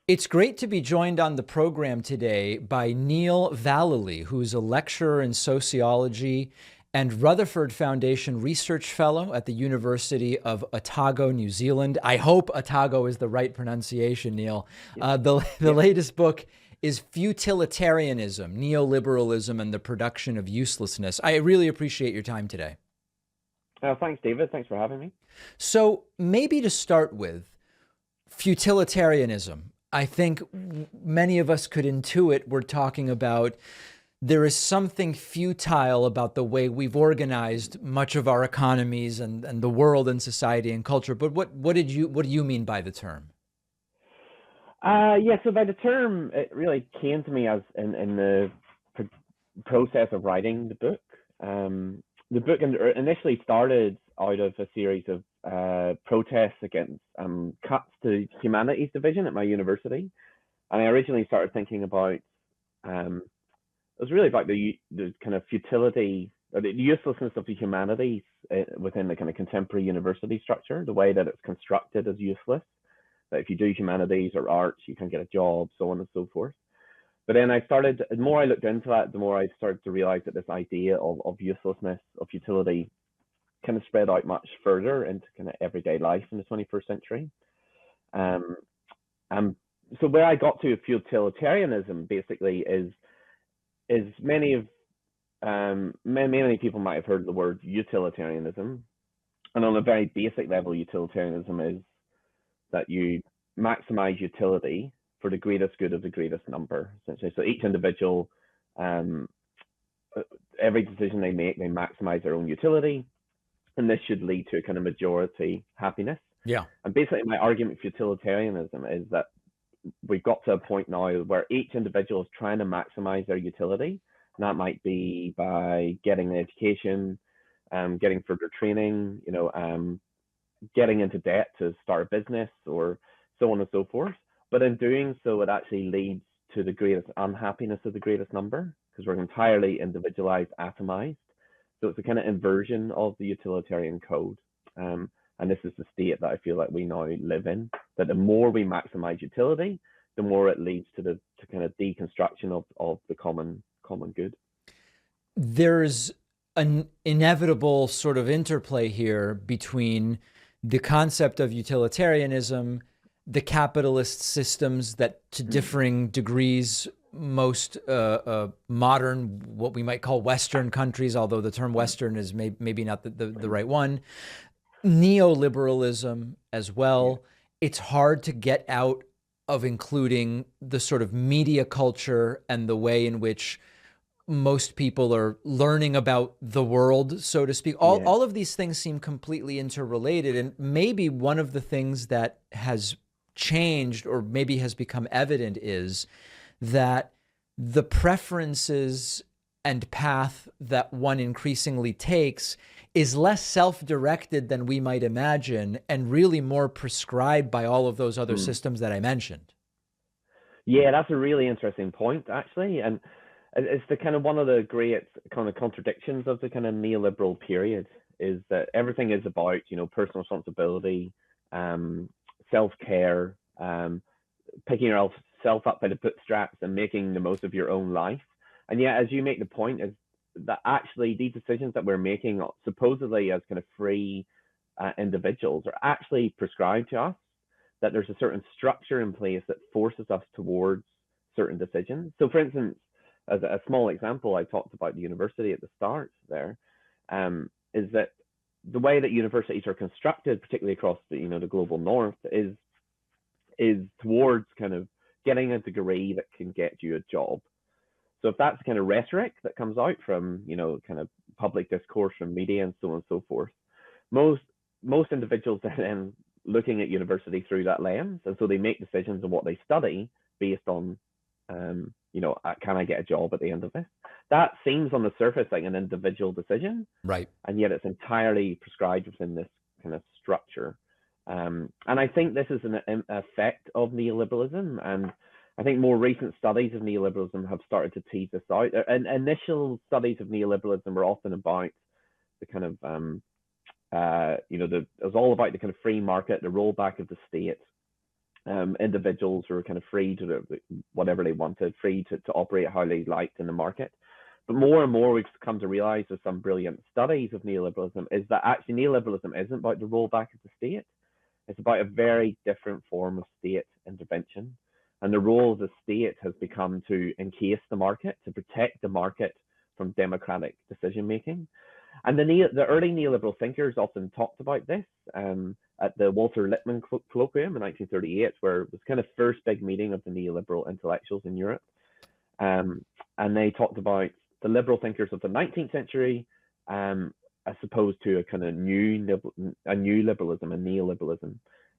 It's great to be joined on the program today by Neil Vallelly, who's a lecturer in sociology and Rutherford Foundation Research Fellow at the University of Otago, New Zealand. I hope Otago is the right pronunciation, Neil. Yeah. The latest book is Futilitarianism, Neoliberalism, and the Production of Uselessness. I really appreciate your time today. Thanks, David. Thanks for having me. So maybe to start with, futilitarianism. I think many of us could intuit we're talking about there is something futile about the way we've organized much of our economies and the world and society and culture. But what do you mean by the term? Yeah, so by the term, it really came to me as in the process of writing the book. The book initially started out of a series of protests against cuts to humanities division at my university, and I originally started thinking about it was really about the kind of futility or the uselessness of the humanities within the kind of contemporary university structure, the way that it's constructed as useless. That if you do humanities or arts, you can get a job, so on and so forth. But then the more I looked into that, the more I started to realize that this idea of uselessness, of futility, kind of spread out much further into kind of everyday life in the 21st century. Um, and so where I got to utilitarianism basically is many people might have heard the word utilitarianism, and on a very basic level, utilitarianism is that you maximize utility for the greatest good of the greatest number, essentially. So each individual, every decision they make, they maximize their own utility, and this should lead to a kind of majority happiness. Yeah. And basically, my argument for utilitarianism is that we've got to a point now where each individual is trying to maximize their utility. And that might be by getting an education, getting further training, getting into debt to start a business, or so on and so forth. But in doing so, it actually leads to the greatest unhappiness of the greatest number, because we're entirely individualized, atomized. So it's a kind of inversion of the utilitarian code. And this is the state that I feel like we now live in, that the more we maximize utility, the more it leads to kind of deconstruction of the common good. There's an inevitable sort of interplay here between the concept of utilitarianism, the capitalist systems that to differing degrees, most modern, what we might call Western countries, although the term Western is maybe not the right one, neoliberalism as well. It's hard to get out of including the sort of media culture and the way in which most people are learning about the world, so to speak. All of these things seem completely interrelated. And maybe one of the things that has changed or maybe has become evident is that the preferences and path that one increasingly takes is less self-directed than we might imagine and really more prescribed by all of those other systems that I mentioned. Yeah, that's a really interesting point, actually. And it's the kind of one of the great kind of contradictions of the kind of neoliberal period is that everything is about, personal responsibility, self-care, picking yourself up by the bootstraps and making the most of your own life. And yet, as you make the point, is that actually these decisions that we're making supposedly as kind of free individuals are actually prescribed to us, that there's a certain structure in place that forces us towards certain decisions. So for instance, as a small example, I talked about the university at the start there, is that the way that universities are constructed, particularly across the global north, is towards kind of getting a degree that can get you a job. So if that's the kind of rhetoric that comes out from kind of public discourse from media and so on and so forth, most individuals are then looking at university through that lens, and so they make decisions on what they study based on can I get a job at the end of this? That seems on the surface like an individual decision, right? And yet it's entirely prescribed within this kind of structure. And I think this is an effect of neoliberalism. And I think more recent studies of neoliberalism have started to tease this out. And initial studies of neoliberalism were often about the kind of, it was all about the kind of free market, the rollback of the state, Individuals were kind of free to do whatever they wanted, free to operate how they liked in the market. But more and more, we've come to realize with some brilliant studies of neoliberalism is that actually neoliberalism isn't about the rollback of the state. It's about a very different form of state intervention. And the role of the state has become to encase the market, to protect the market from democratic decision making. And the early neoliberal thinkers often talked about this at the Walter Lippmann colloquium in 1938, where it was kind of first big meeting of the neoliberal intellectuals in Europe. And they talked about the liberal thinkers of the 19th century as opposed to a kind of new liberalism, a neoliberalism.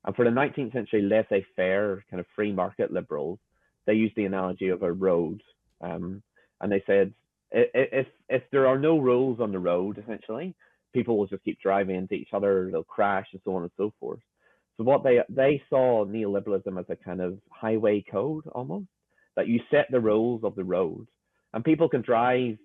And for the 19th century laissez-faire kind of free market liberals, they used the analogy of a road. And they said, if there are no rules on the road, essentially, people will just keep driving into each other, they'll crash, and so on and so forth. So what they saw neoliberalism as a kind of highway code almost, that you set the rules of the road, and people can drive.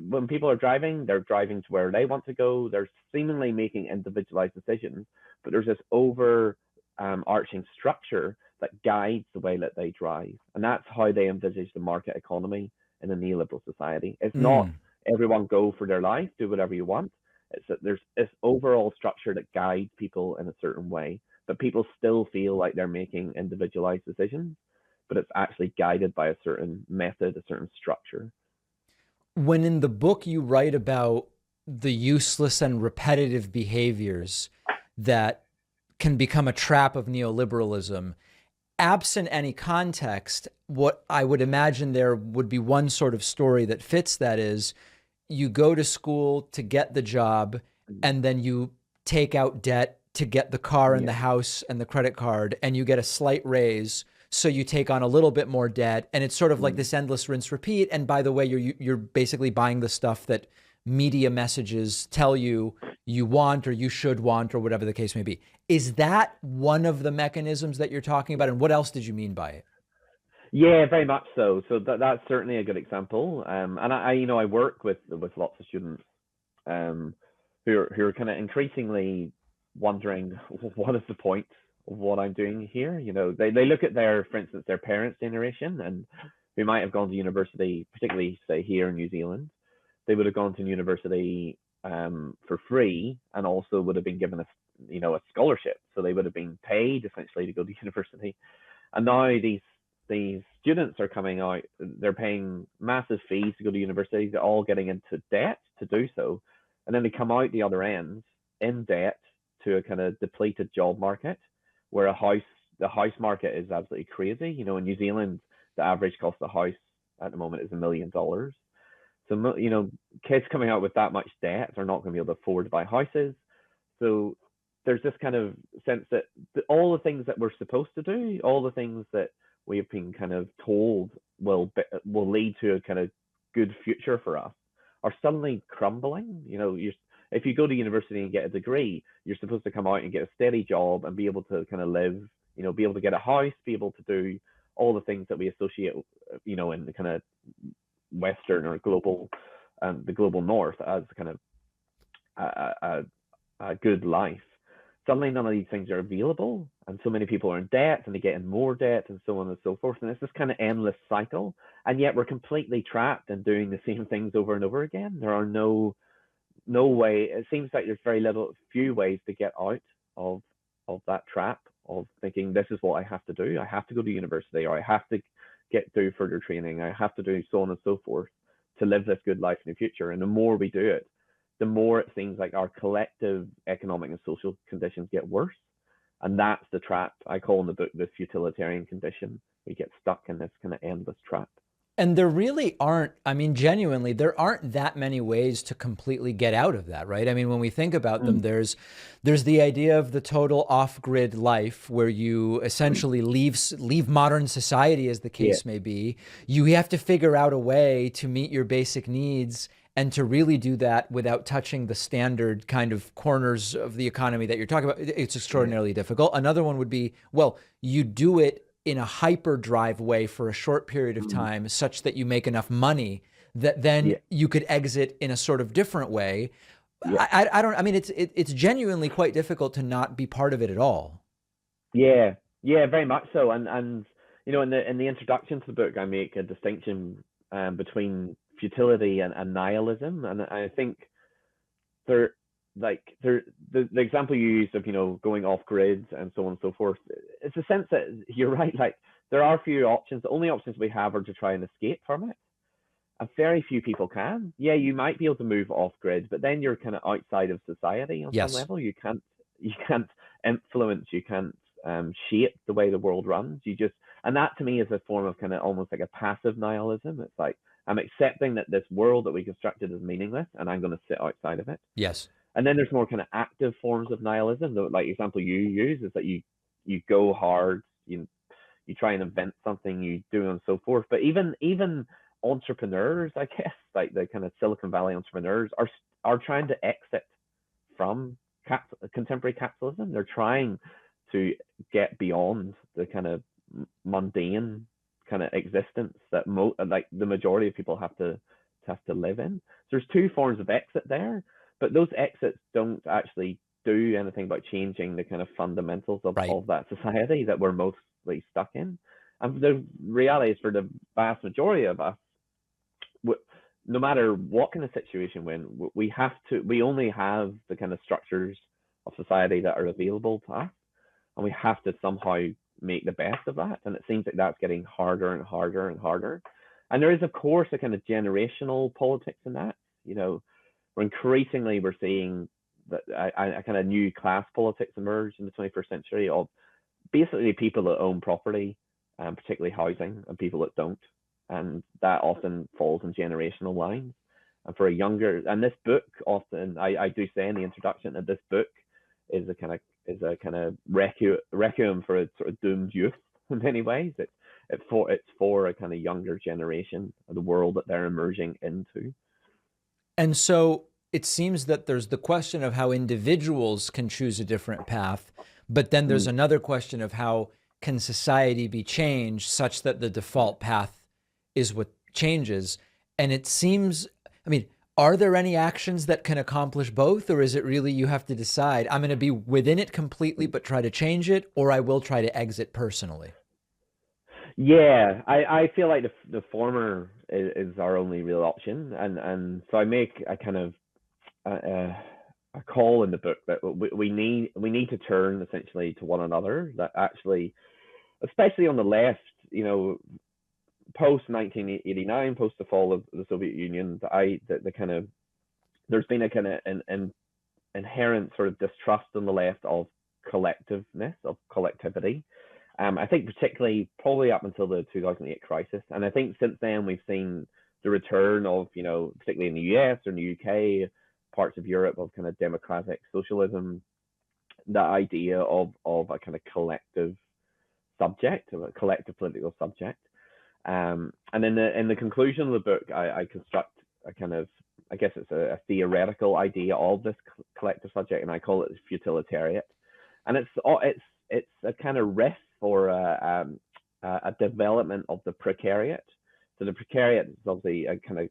When people are driving, they're driving to where they want to go. They're seemingly making individualized decisions, but there's this overarching structure that guides the way that they drive, and that's how they envisage the market economy in a neoliberal society. It's not everyone go for their life, do whatever you want. It's that there's this overall structure that guides people in a certain way, but people still feel like they're making individualized decisions, but it's actually guided by a certain method, a certain structure. When in the book you write about the useless and repetitive behaviors that can become a trap of neoliberalism, absent any context, what I would imagine there would be one sort of story that fits that is you go to school to get the job and then you take out debt to get the car and the house and the credit card and you get a slight raise. So you take on a little bit more debt and it's sort of like this endless rinse repeat. And by the way, you're basically buying the stuff that media messages tell you you want or you should want or whatever the case may be. Is that one of the mechanisms that you're talking about? And what else did you mean by it? Yeah, very much so. So that's certainly a good example. And I work with lots of students who are kind of increasingly wondering what is the point of what I'm doing here. They look at for instance, their parents' generation and who might have gone to university, particularly say here in New Zealand. They would have gone to university for free and also would have been given a scholarship. So they would have been paid essentially to go to university. And now these students are coming out, they're paying massive fees to go to university, they're all getting into debt to do so. And then they come out the other end in debt to a kind of depleted job market where the house market is absolutely crazy. In New Zealand, the average cost of a house at the moment is $1 million. So, kids coming out with that much debt are not going to be able to afford to buy houses. So there's this kind of sense that all the things that we're supposed to do, all the things that we have been kind of told will lead to a kind of good future for us are suddenly crumbling. If you go to university and get a degree, you're supposed to come out and get a steady job and be able to kind of live, be able to get a house, be able to do all the things that we associate, in the kind of Western or global, the global North as kind of a good life. Suddenly none of these things are available and so many people are in debt and they get in more debt and so on and so forth. And it's this kind of endless cycle. And yet we're completely trapped in doing the same things over and over again. There are no way. It seems like there's few ways to get out of that trap of thinking this is what I have to do. I have to go to university or I have to do further training. I have to do so on and so forth to live this good life in the future. And the more we do it, the more it seems like our collective economic and social conditions get worse. And that's the trap I call in the book the futilitarian condition. We get stuck in this kind of endless trap. And there really aren't, genuinely, there aren't that many ways to completely get out of that, right? When we think about them, there's the idea of the total off-grid life where you essentially leave modern society, as the case may be. You have to figure out a way to meet your basic needs and to really do that without touching the standard kind of corners of the economy that you're talking about. It's extraordinarily difficult. Another one would be, well, you do it in a hyperdrive way for a short period of time such that you make enough money that then you could exit in a sort of different way. It's genuinely quite difficult to not be part of it at all. Yeah, Yeah, very much so. And in the introduction to the book, I make a distinction between futility and nihilism, and I think they're the example you used of going off grid and so on and so forth. It's a sense that you're right. Like there are few options. The only options we have are to try and escape from it. And very few people can. Yeah, you might be able to move off grid, but then you're kind of outside of society on some Yes. level. You can't influence, you can't shape the way the world runs. And that to me is a form of kind of almost like a passive nihilism. It's like I'm accepting that this world that we constructed is meaningless, and I'm going to sit outside of it. Yes. And then there's more kind of active forms of nihilism. Like example you use is that you go hard, you try and invent something, you do and so forth. But even entrepreneurs, I guess, like the kind of Silicon Valley entrepreneurs, are trying to exit from contemporary capitalism. They're trying to get beyond the kind of mundane kind of existence that like the majority of people have to live in. So there's two forms of exit there, but those exits don't actually do anything about changing the kind of fundamentals Right. of that society that we're mostly stuck in. And the reality is, for the vast majority of us, no matter what kind of situation we're in, we only have the kind of structures of society that are available to us, and we have to somehow make the best of that. And it seems like that's getting harder and harder and harder. And there is, of course, a kind of generational politics in that. Where increasingly we're seeing that a kind of new class politics emerge in the 21st century of basically people that own property, particularly housing, and people that don't. And that often falls in generational lines. And for a younger, and this book often, I do say in the introduction that this book is a kind of requiem for a sort of doomed youth in many ways. It's for a kind of younger generation of the world that they're emerging into. And so it seems that there's the question of how individuals can choose a different path, but then there's Mm. another question of how can society be changed such that the default path is what changes. And it seems, I mean, are there any actions that can accomplish both, or is it really you have to decide, I'm going to be within it completely but try to change it, or I will try to exit personally? Yeah, I feel like the former is our only real option, and so I make a kind of a, a call in the book that we need to turn essentially to one another. That actually, especially on the left, post 1989, post the fall of the Soviet Union, the kind of there's been a kind of an inherent sort of distrust on the left of collectiveness, of collectivity. I think particularly probably up until the 2008 crisis, and I think since then we've seen the return of, particularly in the US or in the UK, parts of Europe, of kind of democratic socialism, that idea of a kind of collective subject, of a collective political subject. And in the conclusion of the book, I construct a kind of, I guess it's a theoretical idea of this collective subject, and I call it futilitarian. And it's a kind of riff for a development of the precariat. So the precariat is obviously a kind of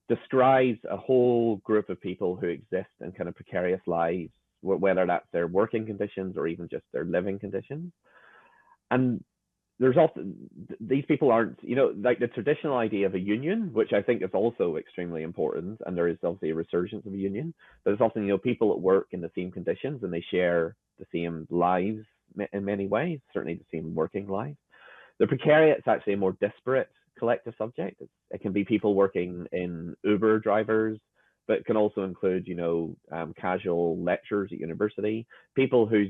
describes a whole group of people who exist in kind of precarious lives, whether that's their working conditions or even just their living conditions. And there's often these people aren't, like the traditional idea of a union, which I think is also extremely important, and there is obviously a resurgence of a union, but it's often, people that work in the same conditions and they share the same lives in many ways, certainly the same working lives. The precariat is actually a more disparate collective subject. It can be people working in Uber drivers, but it can also include, casual lecturers at university, people who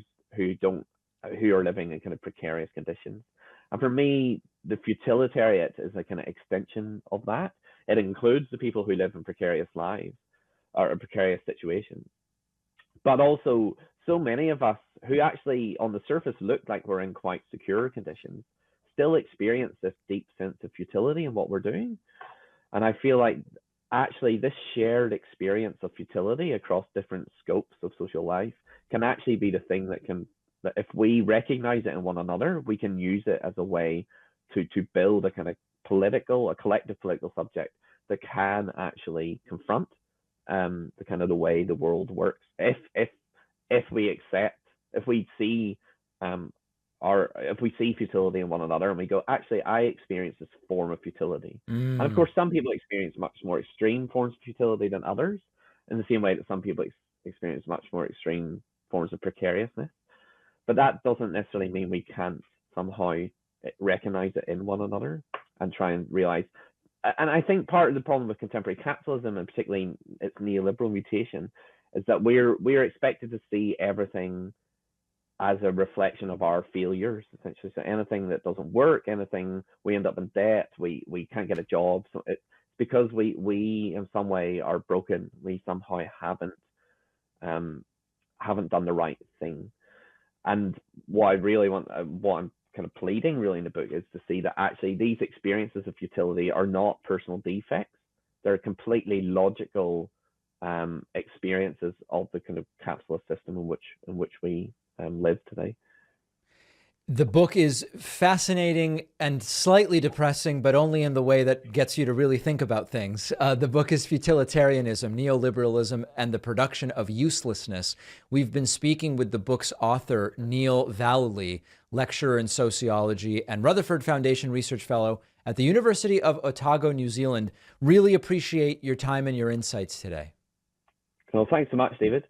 are living in kind of precarious conditions. And for me, the futilitariat is a kind of extension of that. It includes the people who live in precarious lives or precarious situations, but also so many of us who actually on the surface look like we're in quite secure conditions still experience this deep sense of futility in what we're doing. And I feel like actually this shared experience of futility across different scopes of social life can actually be the thing that if we recognize it in one another, we can use it as a way to build a kind of a collective political subject that can actually confront the kind of the way the world works. If we accept, if we see if we see futility in one another and we go, actually, I experience this form of futility. And of Mm. course, some people experience much more extreme forms of futility than others, in the same way that some people experience much more extreme forms of precariousness. But that doesn't necessarily mean we can't somehow recognize it in one another and try and realize. And I think part of the problem with contemporary capitalism, and particularly its neoliberal mutation, is that we're expected to see everything as a reflection of our failures, essentially. So anything that doesn't work, anything we end up in debt, we can't get a job. So it's because we in some way are broken. We somehow haven't done the right thing. And what I really want, what I'm kind of pleading really in the book, is to see that actually these experiences of futility are not personal defects. They're completely logical experiences of the kind of capitalist system in which we live today. The book is fascinating and slightly depressing, but only in the way that gets you to really think about things. The book is Futilitarianism, Neoliberalism, and the Production of Uselessness. We've been speaking with the book's author, Neil Vallelly, lecturer in sociology and Rutherford Foundation Research Fellow at the University of Otago, New Zealand. Really appreciate your time and your insights today. Well, thanks so much, David.